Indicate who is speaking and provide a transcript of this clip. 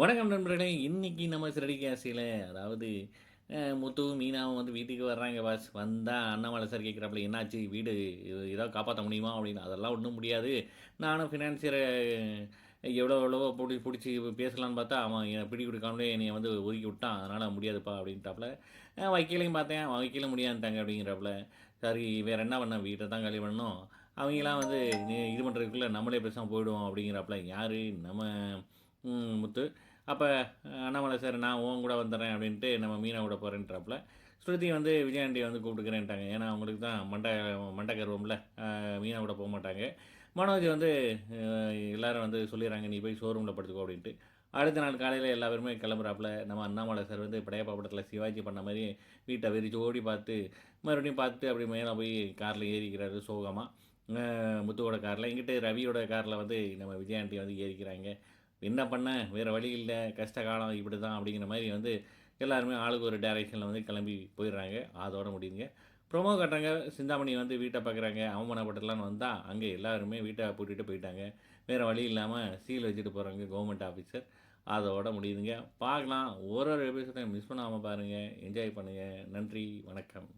Speaker 1: வணக்கம் நண்பர்களே! இன்னைக்கு நம்ம சிறடி கேசில அதாவது முத்துவும், மீனாவும் வந்து வீட்டுக்கு வர்றாங்க பாஸ். வந்தா அண்ணாமலை சார் கேட்குறாப்புல, "என்னாச்சு வீடு ஏதாவது காப்பாத்த முடியுமா?" அப்படின்னு. "அதெல்லாம் ஒண்ணும் முடியாது. நானும் ஃபினான்சியர எவ்வளவோ புடிச்சு பேசலான்னு பார்த்தா, அவன் பிடி குடுக்காமலே என்னைய வந்து ஒதுக்கி விட்டான். அதனால முடியாதுப்பா" அப்படின்ட்டாப்புல. வக்கீலையும் பார்த்தேன், வக்கீலும் முடியாதுன்ட்டாங்க அப்படிங்கிறாப்புல. சரி வேற என்ன பண்ண? வீட்ட தான் காலி பண்ணணும். அவைங்கலாம் வந்து இது பண்றதுக்குள்ள நம்மளே பேசாம போயிடுவோம் அப்படிங்கிறாப்புல. யாரு? நம்ம முத்து. அப்ப அண்ணாமலை சார் நான் உன் கூட வந்துடுறேன் அப்படின்ட்டு நம்ம மீனா கூட போறேன்றாப்புல. ஸ்ருதி வந்து விஜயாண்டிய வந்து கூப்பிட்டுக்கிறேன்ட்டாங்க. ஏன்னா, அவங்களுக்கு தான் மண்ட கர்வம்ல. மீனா கூட போமாட்டாங்க. மனோஜ் வந்து அ எல்லாரும் வந்து சொல்லிர்றாங்க, "நீ போய் ஷோரூம்ல படுத்துக்கோ" அப்படின்ட்டு. அடுத்த நாள் காலையில எல்லா பேருமே கிளம்புறாப்புல. நம்ம அண்ணாமலை சார் வந்து படையப்பா படத்தில சிவாஜி பண்ண மாரி வீட்ட வெறிச்சோடி பார்த்து, மறுபடியும் பார்த்துட்டு அப்படியே மேல போய் கார்ல ஏறிக்கிறாரு சோகமா. முத்துவோட கார்ல. இங்கிட்டு ரவியோட கார்ல வந்து நம்ம விஜயாண்டி வந்து ஏறிக்கிறாங்க. என்ன பண்ண? வேற வழி இல்ல. கஷ்ட காலம் இப்படிதான் அப்படிங்கிற மாரி வந்து எல்லாருமே ஆளுக்கு ஒரு டைரக்ஷன்ல வந்து கிளம்பி போயிடுறாங்க. அதோட முடியுதுங்க. ப்ரொமோ காட்டுறாங்க. சிந்தாமணி வந்து வீட்ட பார்க்குறாங்க. அவமானப்பட்டுடலான்னு வந்தா, அங்க எல்லாருமே வீட்ட பூட்டிட்டு போயிட்டாங்க. வேற வழி இல்லாம சீல் வச்சுட்டு போறாங்க கவர்மெண்ட் ஆஃபீசர். அதோட முடியுதுங்க. பார்க்கலாம். ஒரு ஒரு எபிசோடையும் மிஸ் பண்ணாம பாருங்க. என்ஜாய் பண்ணுங்க. நன்றி. வணக்கம்.